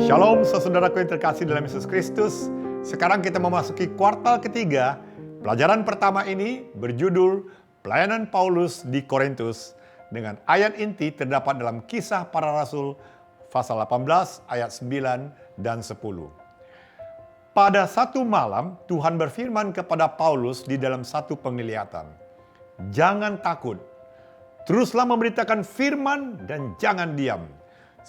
Shalom saudaraku yang terkasih dalam Yesus Kristus. Sekarang kita memasuki kuartal ketiga. Pelajaran pertama ini berjudul Pelayanan Paulus di Korintus. Dengan ayat inti terdapat dalam Kisah Para Rasul pasal 18 ayat 9 dan 10. Pada satu malam Tuhan berfirman kepada Paulus di dalam satu penglihatan. Jangan takut. Teruslah memberitakan firman dan jangan diam.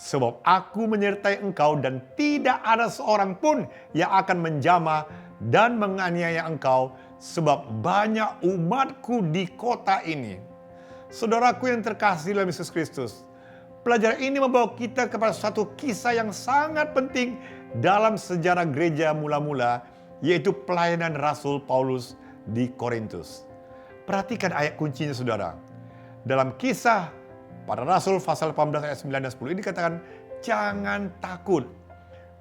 Sebab aku menyertai engkau dan tidak ada seorang pun yang akan menjamah dan menganiaya engkau sebab banyak umatku di kota ini. Saudaraku yang terkasih dalam Yesus Kristus, pelajaran ini membawa kita kepada satu kisah yang sangat penting dalam sejarah gereja mula-mula, yaitu pelayanan Rasul Paulus di Korintus. Perhatikan ayat kuncinya saudara. Dalam Kisah Para Rasul pasal 18 ayat 9 dan 10 ini dikatakan, jangan takut.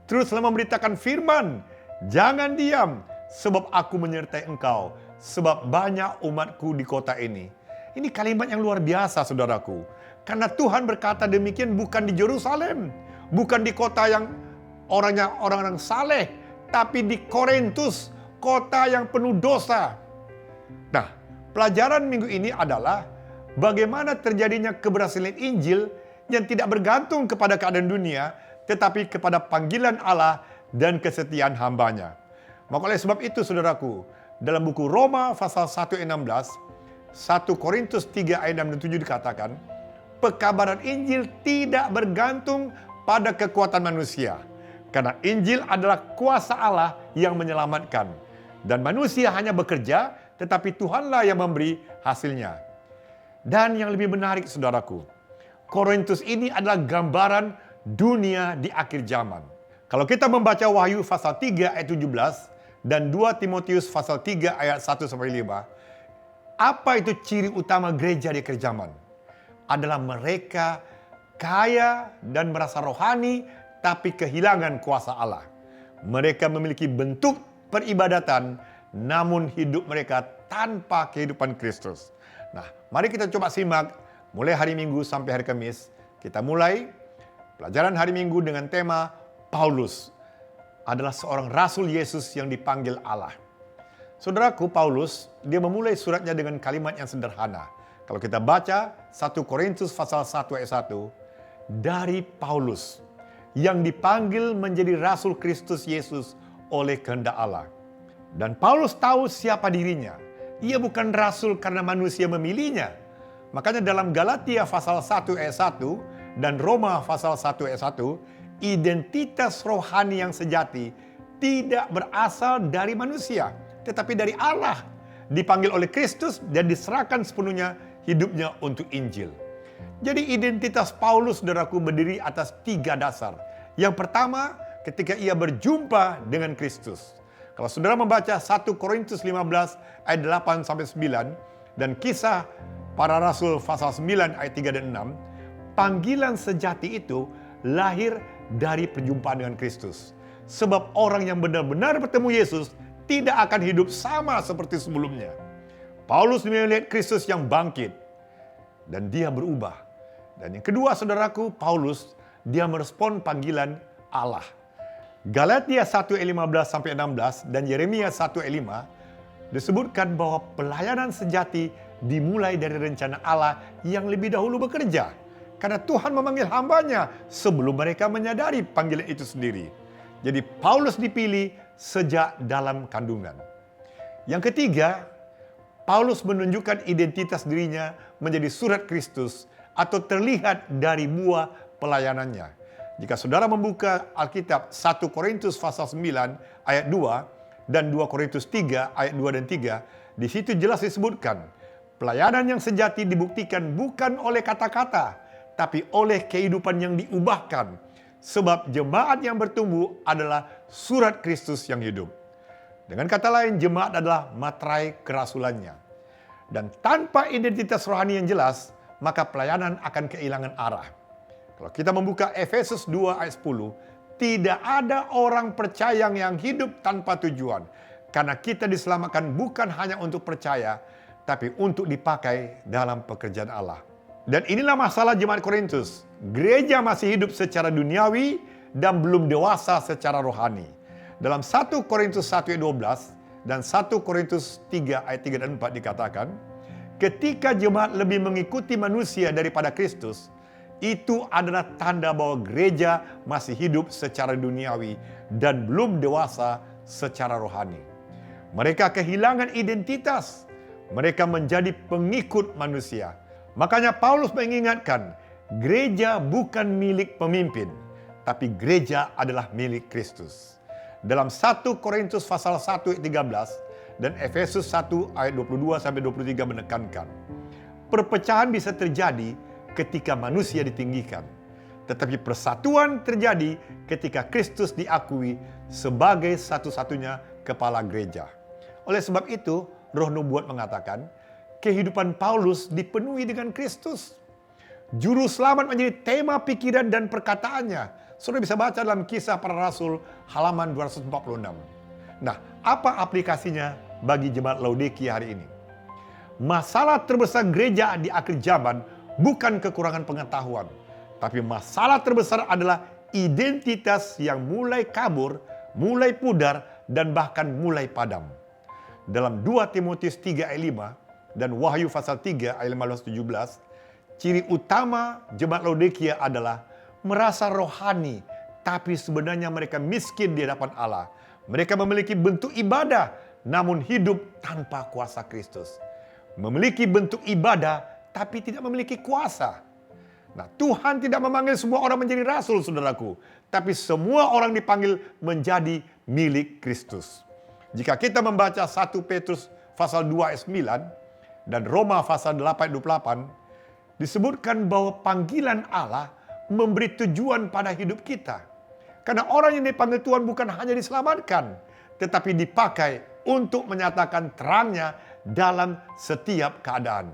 Teruslah memberitakan firman, jangan diam, sebab aku menyertai engkau, sebab banyak umatku di kota ini. Ini kalimat yang luar biasa saudaraku. Karena Tuhan berkata demikian bukan di Yerusalem, bukan di kota yang orang-orang saleh, tapi di Korintus, kota yang penuh dosa. Nah, pelajaran minggu ini adalah bagaimana terjadinya keberhasilan Injil yang tidak bergantung kepada keadaan dunia, tetapi kepada panggilan Allah dan kesetiaan hambanya. Maka oleh sebab itu saudaraku, dalam buku Roma pasal 1 ayat 16, 1 Korintus 3 ayat 6 dan 7 dikatakan, pekabaran Injil tidak bergantung pada kekuatan manusia. Karena Injil adalah kuasa Allah yang menyelamatkan. Dan manusia hanya bekerja, tetapi Tuhanlah yang memberi hasilnya. Dan yang lebih menarik saudaraku, Korintus ini adalah gambaran dunia di akhir zaman. Kalau kita membaca Wahyu pasal 3 ayat 17 dan 2 Timotius pasal 3 ayat 1-5, apa itu ciri utama gereja di akhir zaman? Adalah mereka kaya dan merasa rohani tapi kehilangan kuasa Allah. Mereka memiliki bentuk peribadatan namun hidup mereka tanpa kehidupan Kristus. Nah, mari kita coba simak mulai hari Minggu sampai hari Kamis. Kita mulai pelajaran hari Minggu dengan tema Paulus adalah seorang Rasul Yesus yang dipanggil Allah. Saudaraku, Paulus, dia memulai suratnya dengan kalimat yang sederhana. Kalau kita baca 1 Korintus pasal 1 ayat 1, dari Paulus yang dipanggil menjadi Rasul Kristus Yesus oleh kehendak Allah. Dan Paulus tahu siapa dirinya. Ia bukan rasul karena manusia memilihnya. Makanya dalam Galatia pasal 1 ayat 1 dan Roma pasal 1 ayat 1, identitas rohani yang sejati tidak berasal dari manusia, tetapi dari Allah. Dipanggil oleh Kristus dan diserahkan sepenuhnya hidupnya untuk Injil. Jadi identitas Paulus, saudaraku, berdiri atas 3 dasar. Yang pertama, ketika ia berjumpa dengan Kristus. Kalau saudara membaca 1 Korintus 15 ayat 8-9 dan Kisah Para Rasul pasal 9 ayat 3 dan 6, panggilan sejati itu lahir dari perjumpaan dengan Kristus. Sebab orang yang benar-benar bertemu Yesus tidak akan hidup sama seperti sebelumnya. Paulus melihat Kristus yang bangkit dan dia berubah. Dan yang kedua saudaraku, Paulus dia merespon panggilan Allah. Galatia 1 ayat 15-16 dan Yeremia 1 ayat 5 disebutkan bahwa pelayanan sejati dimulai dari rencana Allah yang lebih dahulu bekerja. Karena Tuhan memanggil hambanya sebelum mereka menyadari panggilan itu sendiri. Jadi Paulus dipilih sejak dalam kandungan. Yang ketiga, Paulus menunjukkan identitas dirinya menjadi surat Kristus atau terlihat dari buah pelayanannya. Jika saudara membuka Alkitab 1 Korintus pasal 9 ayat 2 dan 2 Korintus 3 ayat 2 dan 3, di situ jelas disebutkan, pelayanan yang sejati dibuktikan bukan oleh kata-kata, tapi oleh kehidupan yang diubahkan. Sebab jemaat yang bertumbuh adalah surat Kristus yang hidup. Dengan kata lain, jemaat adalah materai kerasulannya. Dan tanpa identitas rohani yang jelas, maka pelayanan akan kehilangan arah. Kalau kita membuka Efesus 2 ayat 10, tidak ada orang percaya yang hidup tanpa tujuan. Karena kita diselamatkan bukan hanya untuk percaya, tapi untuk dipakai dalam pekerjaan Allah. Dan inilah masalah jemaat Korintus. Gereja masih hidup secara duniawi dan belum dewasa secara rohani. Dalam 1 Korintus 1 ayat 12 dan 1 Korintus 3 ayat 3 dan 4 dikatakan, ketika jemaat lebih mengikuti manusia daripada Kristus, itu adalah tanda bahwa gereja masih hidup secara duniawi dan belum dewasa secara rohani. Mereka kehilangan identitas. Mereka menjadi pengikut manusia. Makanya Paulus mengingatkan, gereja bukan milik pemimpin, tapi gereja adalah milik Kristus. Dalam 1 Korintus pasal 1 ayat 13 dan Efesus 1 ayat 22 sampai 23 menekankan, perpecahan bisa terjadi ketika manusia ditinggikan, tetapi persatuan terjadi ketika Kristus diakui sebagai satu-satunya kepala gereja. Oleh sebab itu, Roh Nubuat mengatakan, kehidupan Paulus dipenuhi dengan Kristus. Juru selamat menjadi tema pikiran dan perkataannya. Saudara bisa baca dalam Kisah Para Rasul halaman 246. Nah, apa aplikasinya bagi jemaat Laodikia hari ini? Masalah terbesar gereja di akhir zaman bukan kekurangan pengetahuan, tapi masalah terbesar adalah identitas yang mulai kabur, mulai pudar, dan bahkan mulai padam. Dalam 2 Timotius 3 ayat 5 dan Wahyu pasal 3 ayat 15-17, ciri utama jemaat Laodikia adalah merasa rohani, tapi sebenarnya mereka miskin di hadapan Allah. Mereka memiliki bentuk ibadah, namun hidup tanpa kuasa Kristus. Memiliki bentuk ibadah, tapi tidak memiliki kuasa. Nah, Tuhan tidak memanggil semua orang menjadi rasul, saudaraku. Tapi semua orang dipanggil menjadi milik Kristus. Jika kita membaca 1 Petrus pasal 2 ayat 9 dan Roma pasal 8 ayat 28, disebutkan bahwa panggilan Allah memberi tujuan pada hidup kita. Karena orang yang dipanggil Tuhan bukan hanya diselamatkan, tetapi dipakai untuk menyatakan terangnya dalam setiap keadaan.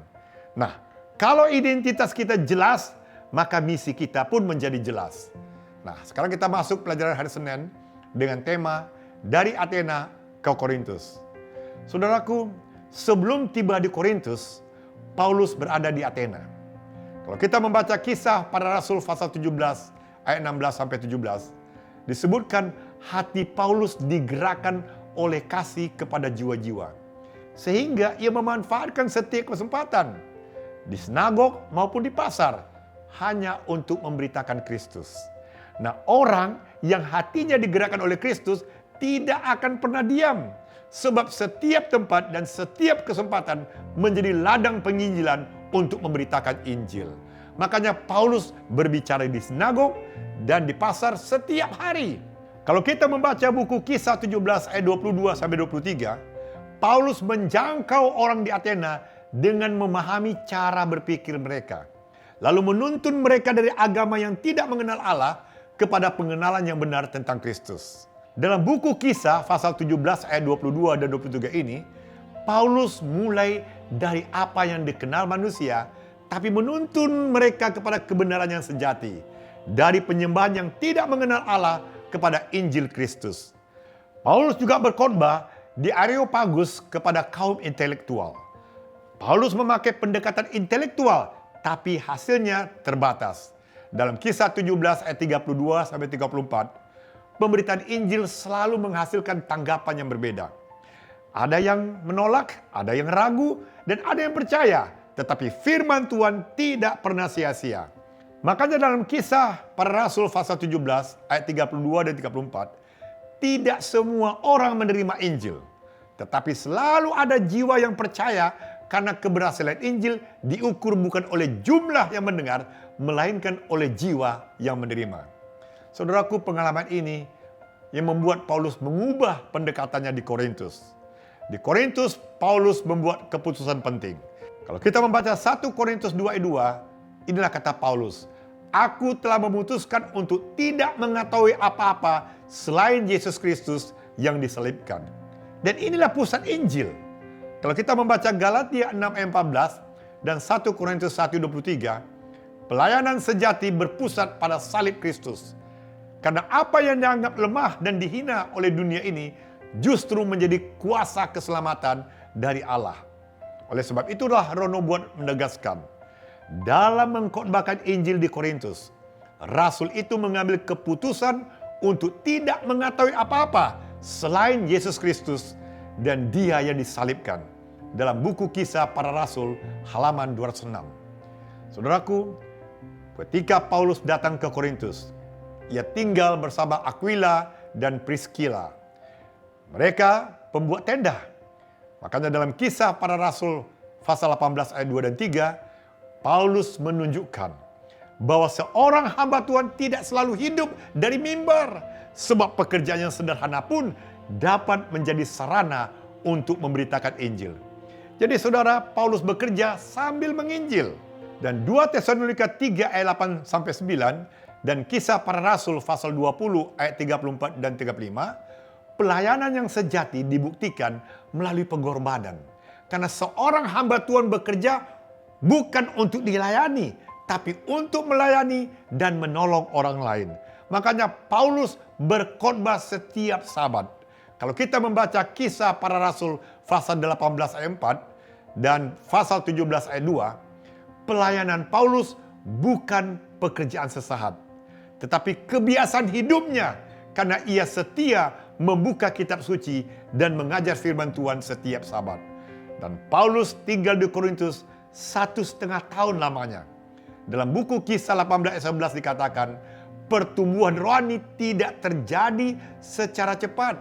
Nah, kalau identitas kita jelas, maka misi kita pun menjadi jelas. Nah, sekarang kita masuk pelajaran hari Senin dengan tema dari Athena ke Korintus. Saudaraku, sebelum tiba di Korintus, Paulus berada di Athena. Kalau kita membaca Kisah Para Rasul pasal 17 ayat 16 sampai 17, disebutkan hati Paulus digerakkan oleh kasih kepada jiwa-jiwa, sehingga ia memanfaatkan setiap kesempatan di sinagog maupun di pasar hanya untuk memberitakan Kristus. Nah, orang yang hatinya digerakkan oleh Kristus tidak akan pernah diam, sebab setiap tempat dan setiap kesempatan menjadi ladang penginjilan untuk memberitakan Injil. Makanya Paulus berbicara di sinagog dan di pasar setiap hari. Kalau kita membaca buku Kisah 17 ayat 22 sampai 23, Paulus menjangkau orang di Athena dengan memahami cara berpikir mereka, lalu menuntun mereka dari agama yang tidak mengenal Allah kepada pengenalan yang benar tentang Kristus. Dalam buku Kisah pasal 17 ayat 22 dan 23 ini, Paulus mulai dari apa yang dikenal manusia, tapi menuntun mereka kepada kebenaran yang sejati. Dari penyembahan yang tidak mengenal Allah kepada Injil Kristus. Paulus juga berkhotbah di Areopagus kepada kaum intelektual. Paulus memakai pendekatan intelektual, tapi hasilnya terbatas. Dalam Kisah 17 ayat 32 sampai 34, pemberitaan Injil selalu menghasilkan tanggapan yang berbeda. Ada yang menolak, ada yang ragu, dan ada yang percaya. Tetapi firman Tuhan tidak pernah sia-sia. Makanya dalam Kisah Para Rasul pasal 17 ayat 32 dan 34, tidak semua orang menerima Injil. Tetapi selalu ada jiwa yang percaya karena keberhasilan Injil diukur bukan oleh jumlah yang mendengar, melainkan oleh jiwa yang menerima. Saudaraku, pengalaman ini yang membuat Paulus mengubah pendekatannya di Korintus. Di Korintus, Paulus membuat keputusan penting. Kalau kita membaca 1 Korintus 2 ayat 2, inilah kata Paulus, "Aku telah memutuskan untuk tidak mengetahui apa-apa selain Yesus Kristus yang disalibkan." Dan inilah pusat Injil. Kalau kita membaca Galatia 6 ayat 14 dan 1 Korintus 1 ayat 23, pelayanan sejati berpusat pada salib Kristus. Karena apa yang dianggap lemah dan dihina oleh dunia ini justru menjadi kuasa keselamatan dari Allah. Oleh sebab itulah Roh Nubuat menegaskan, dalam mengkhotbahkan Injil di Korintus, rasul itu mengambil keputusan untuk tidak mengetahui apa-apa selain Yesus Kristus dan Dia yang disalibkan. Dalam buku Kisah Para Rasul halaman 206. Saudaraku, ketika Paulus datang ke Korintus, ia tinggal bersama Aquila dan Priscilla. Mereka pembuat tenda. Makanya dalam Kisah Para Rasul pasal 18 ayat 2 dan 3, Paulus menunjukkan bahwa seorang hamba Tuhan tidak selalu hidup dari mimbar, sebab pekerjaan yang sederhana pun dapat menjadi sarana untuk memberitakan Injil. Jadi saudara, Paulus bekerja sambil menginjil. Dan 2 Tesalonika 3 ayat 8 sampai 9 dan Kisah Para Rasul pasal 20 ayat 34 dan 35, pelayanan yang sejati dibuktikan melalui pengorbanan. Karena seorang hamba Tuhan bekerja bukan untuk dilayani, tapi untuk melayani dan menolong orang lain. Makanya Paulus berkhotbah setiap Sabat. Kalau kita membaca Kisah Para Rasul pasal 18 ayat 4 dan pasal 17 ayat 2, pelayanan Paulus bukan pekerjaan sesaat, tetapi kebiasaan hidupnya karena ia setia membuka kitab suci dan mengajar firman Tuhan setiap Sabat. Dan Paulus tinggal di Korintus 1,5 tahun lamanya. Dalam buku Kisah 18 ayat 11 dikatakan, pertumbuhan rohani tidak terjadi secara cepat.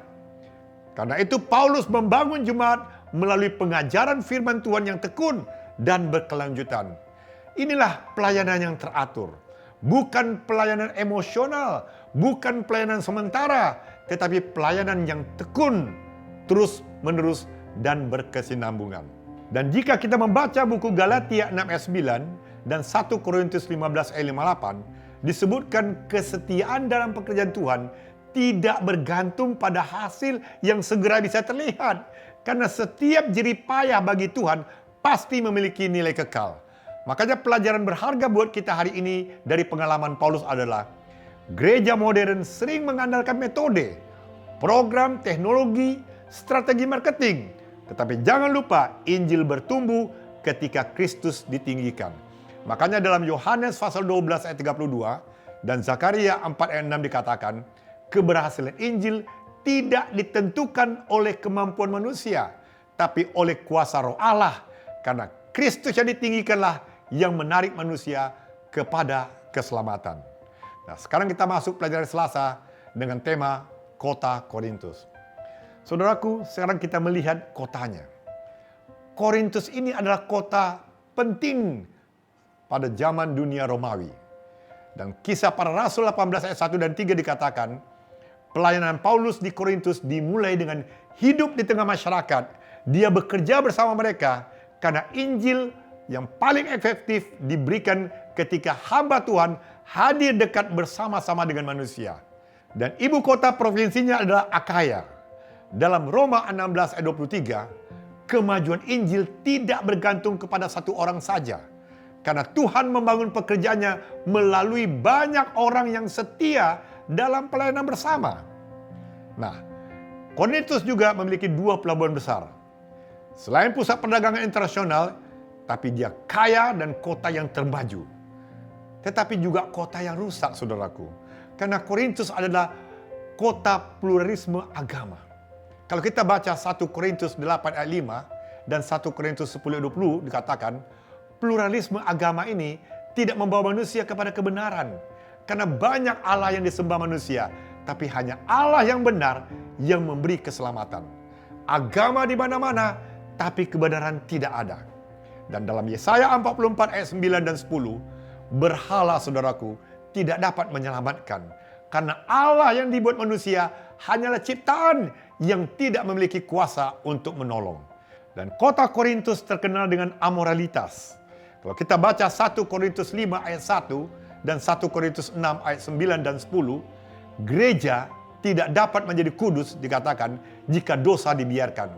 Karena itu Paulus membangun jemaat melalui pengajaran firman Tuhan yang tekun dan berkelanjutan. Inilah pelayanan yang teratur. Bukan pelayanan emosional, bukan pelayanan sementara, tetapi pelayanan yang tekun, terus menerus dan berkesinambungan. Dan jika kita membaca buku Galatia 6 ayat 9 dan 1 Korintus 15 ayat 58, disebutkan kesetiaan dalam pekerjaan Tuhan tidak bergantung pada hasil yang segera bisa terlihat. Karena setiap jerih payah bagi Tuhan pasti memiliki nilai kekal. Makanya pelajaran berharga buat kita hari ini dari pengalaman Paulus adalah, gereja modern sering mengandalkan metode, program, teknologi, strategi marketing. Tetapi jangan lupa Injil bertumbuh ketika Kristus ditinggikan. Makanya dalam Yohanes pasal 12 ayat 32 dan Zakaria 4 ayat 6 dikatakan, keberhasilan Injil tidak ditentukan oleh kemampuan manusia, tapi oleh kuasa Roh Allah. Karena Kristus yang ditinggikanlah yang menarik manusia kepada keselamatan. Nah, sekarang kita masuk pelajaran Selasa dengan tema kota Korintus. Saudaraku, sekarang kita melihat kotanya. Korintus ini adalah kota penting pada zaman dunia Romawi. Dan Kisah Para Rasul 18 ayat 1 dan 3 dikatakan, pelayanan Paulus di Korintus dimulai dengan hidup di tengah masyarakat. Dia bekerja bersama mereka karena Injil yang paling efektif diberikan ketika hamba Tuhan hadir dekat bersama-sama dengan manusia. Dan ibu kota provinsinya adalah Akaya. Dalam Roma 16 ayat 23, kemajuan Injil tidak bergantung kepada satu orang saja. Karena Tuhan membangun pekerjaannya melalui banyak orang yang setia dalam pelayanan bersama. Nah, Korintus juga memiliki 2 pelabuhan besar. Selain pusat perdagangan internasional, tapi dia kaya dan kota yang termaju. Tetapi juga kota yang rusak, saudaraku. Karena Korintus adalah kota pluralisme agama. Kalau kita baca 1 Korintus 8 ayat 5 dan 1 Korintus 10 ayat 20 dikatakan, pluralisme agama ini tidak membawa manusia kepada kebenaran. Karena banyak Allah yang disembah manusia, tapi hanya Allah yang benar yang memberi keselamatan. Agama di mana-mana, tapi kebenaran tidak ada. Dan dalam Yesaya 44 ayat 9 dan 10, berhala, saudaraku, tidak dapat menyelamatkan. Karena Allah yang dibuat manusia hanyalah ciptaan yang tidak memiliki kuasa untuk menolong. Dan kota Korintus terkenal dengan amoralitas. Kalau kita baca 1 Korintus 5 ayat 1 dan 1 Korintus 6 ayat 9 dan 10, gereja tidak dapat menjadi kudus dikatakan jika dosa dibiarkan.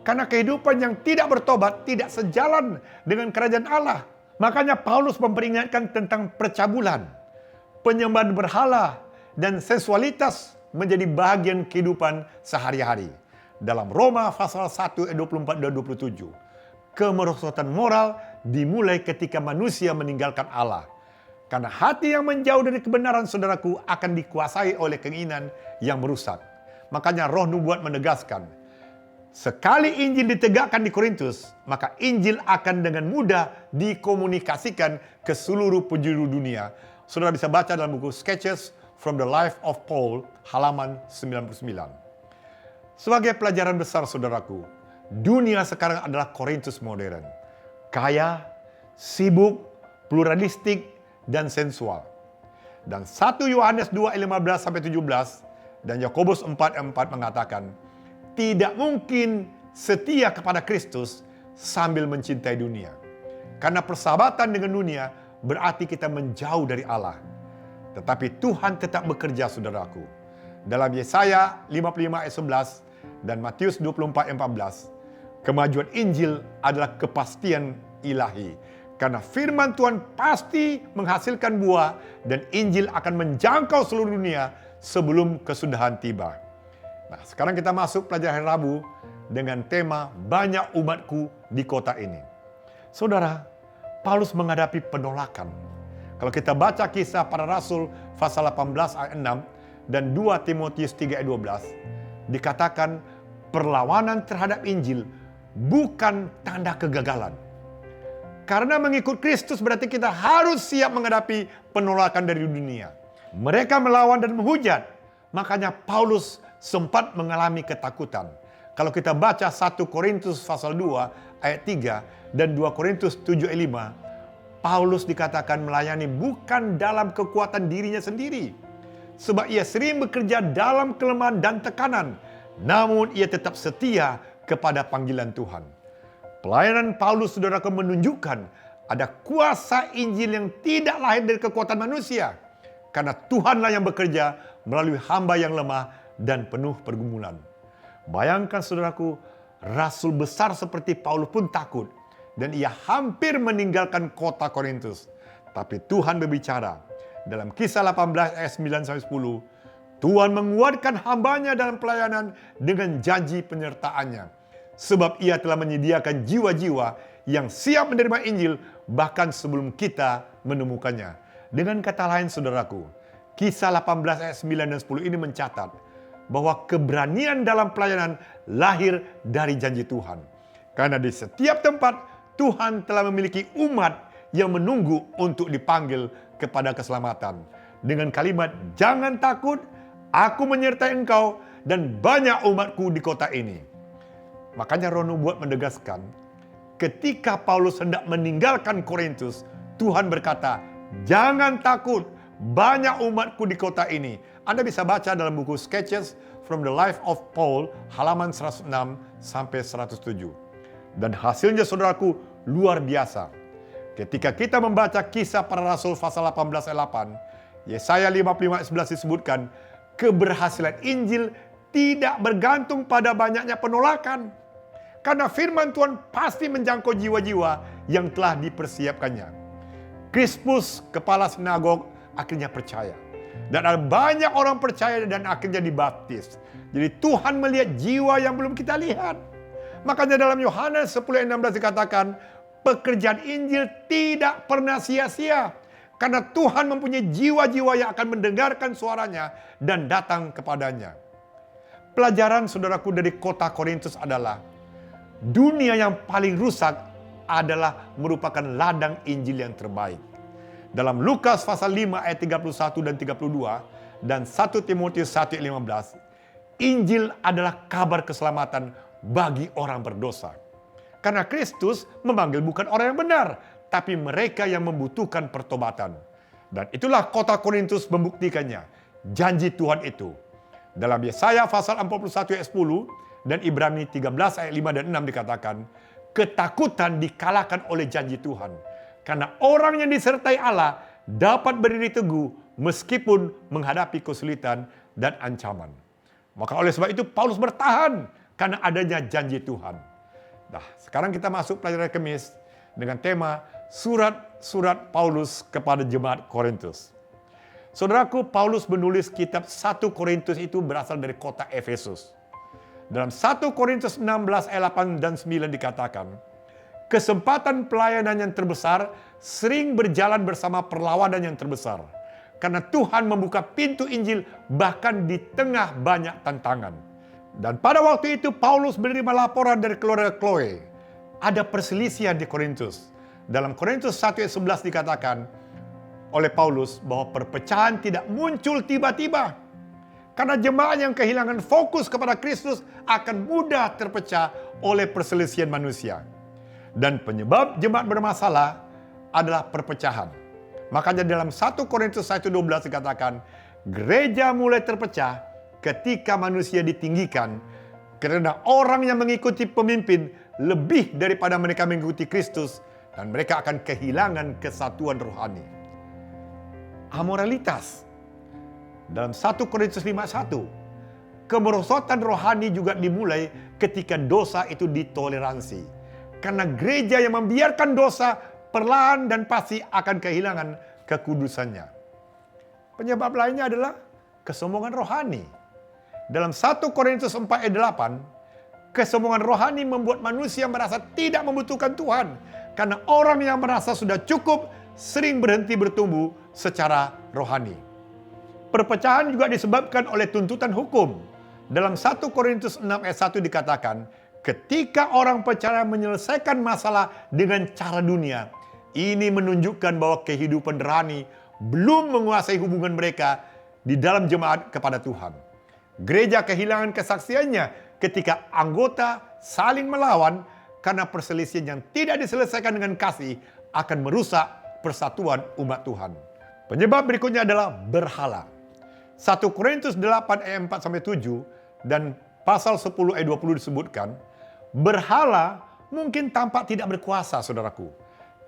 Karena kehidupan yang tidak bertobat tidak sejalan dengan kerajaan Allah. Makanya Paulus memperingatkan tentang percabulan, penyembahan berhala, dan sensualitas menjadi bagian kehidupan sehari-hari. Dalam Roma pasal 1 ayat 24 dan 27. Kemerosotan moral dimulai ketika manusia meninggalkan Allah. Karena hati yang menjauh dari kebenaran, saudaraku, akan dikuasai oleh keinginan yang merusak. Makanya roh nubuat menegaskan, sekali Injil ditegakkan di Korintus, maka Injil akan dengan mudah dikomunikasikan ke seluruh penjuru dunia. Saudara bisa baca dalam buku Sketches from the Life of Paul, halaman 99. Sebagai pelajaran besar, saudaraku, dunia sekarang adalah Korintus modern. Kaya, sibuk, pluralistik, dan sensual. Dan 1 Yohanes 2 ayat 15-17 dan Yakobus 4 ayat 4 mengatakan, tidak mungkin setia kepada Kristus sambil mencintai dunia. Karena persahabatan dengan dunia berarti kita menjauh dari Allah. Tetapi Tuhan tetap bekerja, saudaraku. Dalam Yesaya 55 ayat 11 dan Matius 24 ayat 14, kemajuan Injil adalah kepastian ilahi. Karena firman Tuhan pasti menghasilkan buah dan Injil akan menjangkau seluruh dunia sebelum kesudahan tiba. Nah, sekarang kita masuk pelajaran hari Rabu dengan tema banyak umatku di kota ini. Saudara, Paulus menghadapi penolakan. Kalau kita baca kisah para rasul pasal 18 ayat 6 dan 2 Timotius 3 ayat 12, dikatakan perlawanan terhadap Injil bukan tanda kegagalan. Karena mengikut Kristus berarti kita harus siap menghadapi penolakan dari dunia. Mereka melawan dan menghujat. Makanya Paulus sempat mengalami ketakutan. Kalau kita baca 1 Korintus pasal 2 ayat 3 dan 2 Korintus 7 ayat 5, Paulus dikatakan melayani bukan dalam kekuatan dirinya sendiri. Sebab ia sering bekerja dalam kelemahan dan tekanan. Namun ia tetap setia kepada panggilan Tuhan. Pelayanan Paulus, saudaraku, menunjukkan ada kuasa Injil yang tidak lahir dari kekuatan manusia. Karena Tuhanlah yang bekerja melalui hamba yang lemah dan penuh pergumulan. Bayangkan, saudaraku, rasul besar seperti Paulus pun takut. Dan ia hampir meninggalkan kota Korintus. Tapi Tuhan berbicara. Dalam kisah 18 ayat 9-10, Tuhan menguatkan hambanya dalam pelayanan dengan janji penyertaannya. Sebab ia telah menyediakan jiwa-jiwa yang siap menerima Injil bahkan sebelum kita menemukannya. Dengan kata lain, saudaraku, kisah 18 ayat 9 dan 10 ini mencatat bahwa keberanian dalam pelayanan lahir dari janji Tuhan. Karena di setiap tempat Tuhan telah memiliki umat yang menunggu untuk dipanggil kepada keselamatan. Dengan kalimat, jangan takut, aku menyertai engkau dan banyak umatku di kota ini. Makanya roh nubuat menegaskan, ketika Paulus hendak meninggalkan Korintus, Tuhan berkata, jangan takut, banyak umatku di kota ini. Anda bisa baca dalam buku Sketches from the Life of Paul, halaman 106 sampai 107. Dan hasilnya, saudaraku, luar biasa. Ketika kita membaca kisah para rasul pasal 18 ayat 8, Yesaya 55 ayat 11 disebutkan, keberhasilan Injil tidak bergantung pada banyaknya penolakan. Karena firman Tuhan pasti menjangkau jiwa-jiwa yang telah dipersiapkannya. Krispus, kepala sinagog, akhirnya percaya. Dan ada banyak orang percaya dan akhirnya dibaptis. Jadi Tuhan melihat jiwa yang belum kita lihat. Makanya dalam Yohanes 10 ayat 16 dikatakan, pekerjaan Injil tidak pernah sia-sia. Karena Tuhan mempunyai jiwa-jiwa yang akan mendengarkan suaranya dan datang kepadanya. Pelajaran, saudaraku, dari kota Korintus adalah dunia yang paling rusak adalah merupakan ladang Injil yang terbaik. Dalam Lukas pasal 5 ayat 31 dan 32 dan 1 Timotius 1 ayat 15, Injil adalah kabar keselamatan bagi orang berdosa. Karena Kristus memanggil bukan orang yang benar, tapi mereka yang membutuhkan pertobatan. Dan itulah kota Korintus membuktikannya, janji Tuhan itu. Dalam Yesaya pasal 41 ayat 10 dan Ibrani 13 ayat 5 dan 6 dikatakan, ketakutan dikalahkan oleh janji Tuhan. Karena orang yang disertai Allah dapat berdiri teguh meskipun menghadapi kesulitan dan ancaman. Maka oleh sebab itu Paulus bertahan karena adanya janji Tuhan. Nah, sekarang kita masuk pelajaran Kamis dengan tema surat-surat Paulus kepada jemaat Korintus. Saudaraku, Paulus menulis kitab 1 Korintus itu berasal dari kota Efesus. Dalam 1 Korintus 16 ayat 8 dan 9 dikatakan, kesempatan pelayanan yang terbesar sering berjalan bersama perlawanan yang terbesar. Karena Tuhan membuka pintu Injil bahkan di tengah banyak tantangan. Dan pada waktu itu Paulus menerima laporan dari keluarga Chloe. Ada perselisihan di Korintus. Dalam Korintus 1 ayat 11 dikatakan oleh Paulus bahwa perpecahan tidak muncul tiba-tiba. Karena jemaat yang kehilangan fokus kepada Kristus akan mudah terpecah oleh perselisihan manusia. Dan penyebab jemaat bermasalah adalah perpecahan. Makanya dalam 1 Korintus 1:12 dikatakan, gereja mulai terpecah ketika manusia ditinggikan karena orang yang mengikuti pemimpin lebih daripada mereka mengikuti Kristus dan mereka akan kehilangan kesatuan rohani. Amoralitas. Dalam 1 Korintus 5:1, kemerosotan rohani juga dimulai ketika dosa itu ditoleransi. Karena gereja yang membiarkan dosa perlahan dan pasti akan kehilangan kekudusannya. Penyebab lainnya adalah kesombongan rohani. Dalam 1 Korintus 4 ayat 8, kesombongan rohani membuat manusia merasa tidak membutuhkan Tuhan. Karena orang yang merasa sudah cukup sering berhenti bertumbuh secara rohani. Perpecahan juga disebabkan oleh tuntutan hukum. Dalam 1 Korintus 6 ayat 1 dikatakan, ketika orang percaya menyelesaikan masalah dengan cara dunia, ini menunjukkan bahwa kehidupan rohani belum menguasai hubungan mereka di dalam jemaat kepada Tuhan. Gereja kehilangan kesaksiannya ketika anggota saling melawan karena perselisihan yang tidak diselesaikan dengan kasih akan merusak persatuan umat Tuhan. Penyebab berikutnya adalah berhala. 1 Korintus 8 ayat 4-7 dan pasal 10 ayat 20 disebutkan, berhala mungkin tampak tidak berkuasa, saudaraku.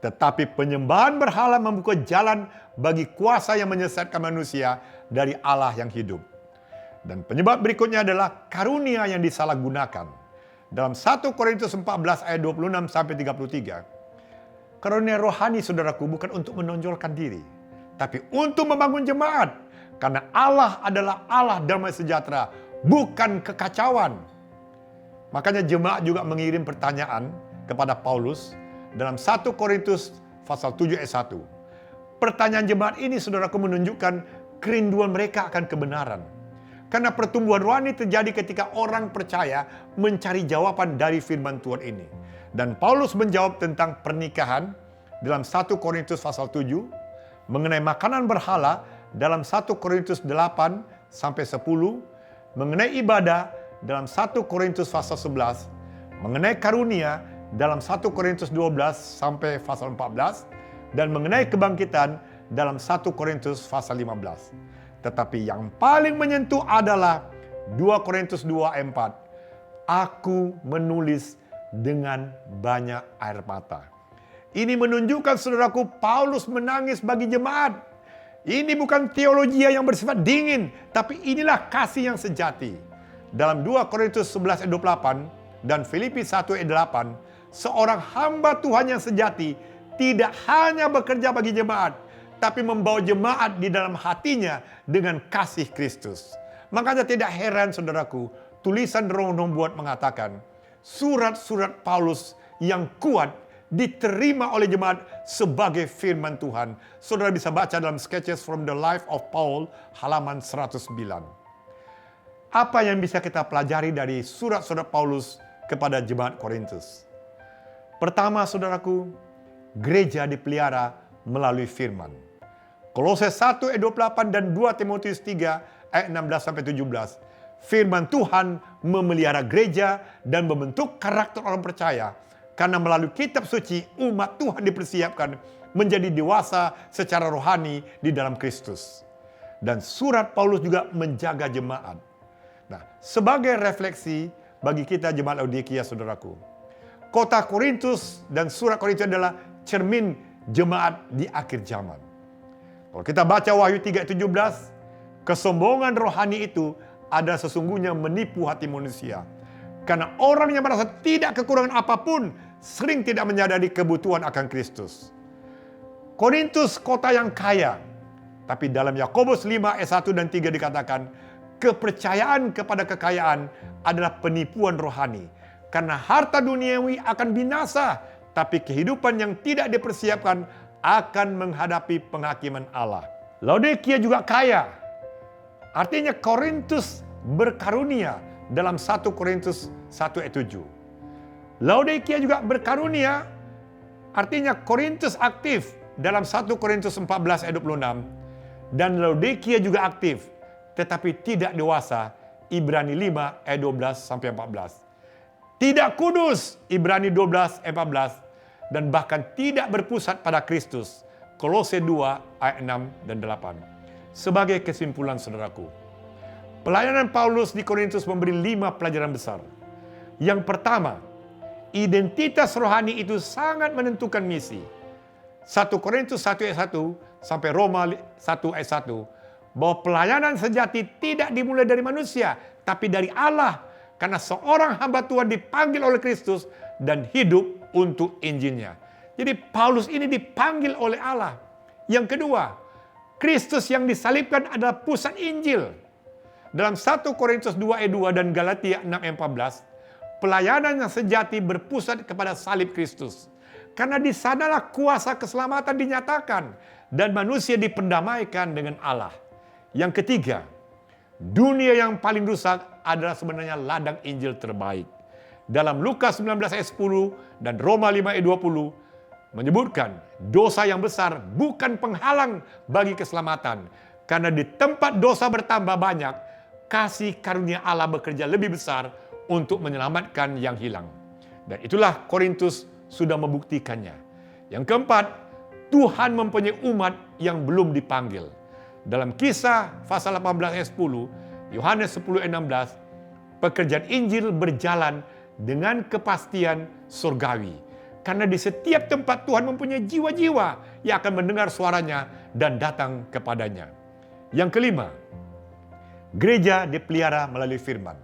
Tetapi penyembahan berhala membuka jalan bagi kuasa yang menyesatkan manusia dari Allah yang hidup. Dan penyebab berikutnya adalah karunia yang disalahgunakan. Dalam 1 Korintus 14 ayat 26-33, karunia rohani, saudaraku, bukan untuk menonjolkan diri, tapi untuk membangun jemaat. Karena Allah adalah Allah damai sejahtera, bukan kekacauan. Makanya jemaat juga mengirim pertanyaan kepada Paulus dalam 1 Korintus pasal 7 ayat 1. Pertanyaan jemaat ini, saudaraku, menunjukkan kerinduan mereka akan kebenaran. Karena pertumbuhan rohani terjadi ketika orang percaya mencari jawaban dari firman Tuhan ini. Dan Paulus menjawab tentang pernikahan dalam 1 Korintus pasal 7, mengenai makanan berhala dalam 1 Korintus 8 sampai 10, mengenai ibadah dalam 1 Korintus pasal 11, mengenai karunia dalam 1 Korintus 12 sampai pasal 14, dan mengenai kebangkitan dalam 1 Korintus pasal 15. Tetapi yang paling menyentuh adalah 2 Korintus 2 ayat 4. Aku menulis dengan banyak air mata. Ini menunjukkan, saudaraku, Paulus menangis bagi jemaat. Ini bukan teologi yang bersifat dingin, tapi inilah kasih yang sejati. Dalam 2 Korintus 11 ayat 28 dan Filipi 1 ayat 8, seorang hamba Tuhan yang sejati tidak hanya bekerja bagi jemaat, tapi membawa jemaat di dalam hatinya dengan kasih Kristus. Makanya tidak heran, saudaraku, tulisan Roh membuat mengatakan, surat-surat Paulus yang kuat diterima oleh jemaat sebagai firman Tuhan. Saudara bisa baca dalam Sketches from the Life of Paul, halaman 109. Apa yang bisa kita pelajari dari surat-surat Paulus kepada jemaat Korintus? Pertama, saudaraku, gereja dipelihara melalui firman. Kolose 1 ayat 28 dan 2 Timotius 3 ayat 16-17. Firman Tuhan memelihara gereja dan membentuk karakter orang percaya. Karena melalui kitab suci, umat Tuhan dipersiapkan menjadi dewasa secara rohani di dalam Kristus. Dan surat Paulus juga menjaga jemaat. Nah, sebagai refleksi bagi kita jemaat Laodikia, saudaraku, kota Korintus dan surat Korintus adalah cermin jemaat di akhir zaman. Kalau kita baca Wahyu 3:17, kesombongan rohani itu ada sesungguhnya menipu hati manusia. Karena orang yang merasa tidak kekurangan apapun sering tidak menyadari kebutuhan akan Kristus. Korintus kota yang kaya, tapi dalam Yakobus 5 ayat 1 dan 3 dikatakan, kepercayaan kepada kekayaan adalah penipuan rohani. Karena harta duniawi akan binasa, tapi kehidupan yang tidak dipersiapkan akan menghadapi penghakiman Allah. Laodikia juga kaya. Artinya Korintus berkarunia dalam 1 Korintus 1 ayat 7. Laodikia juga berkarunia, artinya Korintus aktif dalam 1 Korintus 14 ayat 26. Dan Laodikia juga aktif, tetapi tidak dewasa, Ibrani 5 ayat 12 sampai 14. Tidak kudus, Ibrani 12 ayat 14. Dan bahkan tidak berpusat pada Kristus, Kolose 2 ayat 6 dan 8. Sebagai kesimpulan saudaraku, pelayanan Paulus di Korintus memberi 5 pelajaran besar. Yang pertama, identitas rohani itu sangat menentukan misi. 1 Korintus 1 ayat 1 sampai Roma 1 ayat 1. Bahwa pelayanan sejati tidak dimulai dari manusia, tapi dari Allah. Karena seorang hamba Tuhan dipanggil oleh Kristus dan hidup untuk Injilnya. Jadi Paulus ini dipanggil oleh Allah. Yang kedua, Kristus yang disalibkan adalah pusat Injil. Dalam 1 Korintus 2 ayat 2 dan Galatia 6 ayat 14, pelayanan yang sejati berpusat kepada salib Kristus. Karena di sanalah kuasa keselamatan dinyatakan dan manusia diperdamaikan dengan Allah. Yang ketiga, dunia yang paling rusak adalah sebenarnya ladang Injil terbaik. Dalam Lukas 19 ayat 10 dan Roma 5 ayat 20 menyebutkan dosa yang besar bukan penghalang bagi keselamatan. Karena di tempat dosa bertambah banyak, kasih karunia Allah bekerja lebih besar untuk menyelamatkan yang hilang. Dan itulah Korintus sudah membuktikannya. Yang keempat, Tuhan mempunyai umat yang belum dipanggil. Dalam Kisah pasal 18 ayat 10, Yohanes 10 ayat 16, pekerjaan Injil berjalan dengan kepastian surgawi. Karena di setiap tempat Tuhan mempunyai jiwa-jiwa yang akan mendengar suaranya dan datang kepadanya. Yang kelima, gereja dipelihara melalui firman.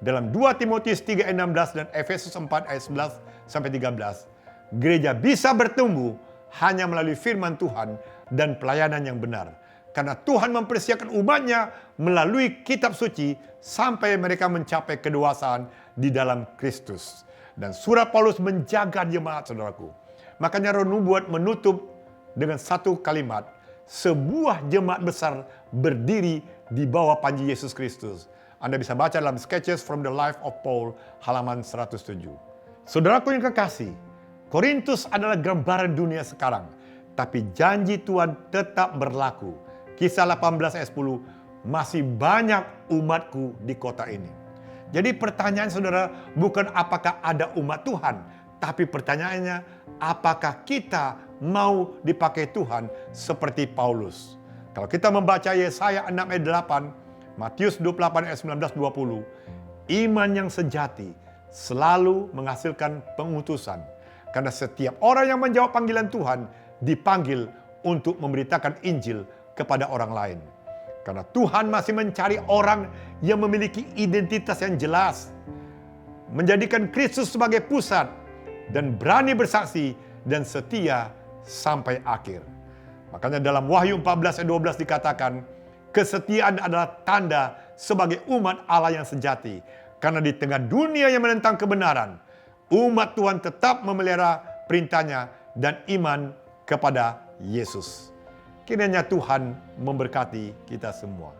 Dalam 2 Timotius 3 ayat 16 dan Efesus 4 ayat 11 sampai 13, gereja bisa bertumbuh hanya melalui firman Tuhan dan pelayanan yang benar. Karena Tuhan mempersiapkan umatnya melalui kitab suci sampai mereka mencapai kedewasaan di dalam Kristus. Dan surat Paulus menjaga jemaat, saudaraku. Makanya Roh Nubuat menutup dengan satu kalimat, sebuah jemaat besar berdiri di bawah panji Yesus Kristus. Anda bisa baca dalam Sketches from the Life of Paul, halaman 107. Saudaraku yang kekasih, Korintus adalah gambaran dunia sekarang. Tapi janji Tuhan tetap berlaku. Kisah 18 ayat 10, masih banyak umatku di kota ini. Jadi pertanyaan saudara bukan apakah ada umat Tuhan. Tapi pertanyaannya, apakah kita mau dipakai Tuhan seperti Paulus? Kalau kita membaca Yesaya 6 ayat 8, Matius 28 ayat 19-20, iman yang sejati selalu menghasilkan pengutusan. Karena setiap orang yang menjawab panggilan Tuhan dipanggil untuk memberitakan Injil kepada orang lain. Karena Tuhan masih mencari orang yang memiliki identitas yang jelas, menjadikan Kristus sebagai pusat, dan berani bersaksi dan setia sampai akhir. Makanya dalam Wahyu 14 ayat 12 dikatakan, kesetiaan adalah tanda sebagai umat Allah yang sejati. Karena di tengah dunia yang menentang kebenaran, umat Tuhan tetap memelihara perintahnya dan iman kepada Yesus. Kiranya Tuhan memberkati kita semua.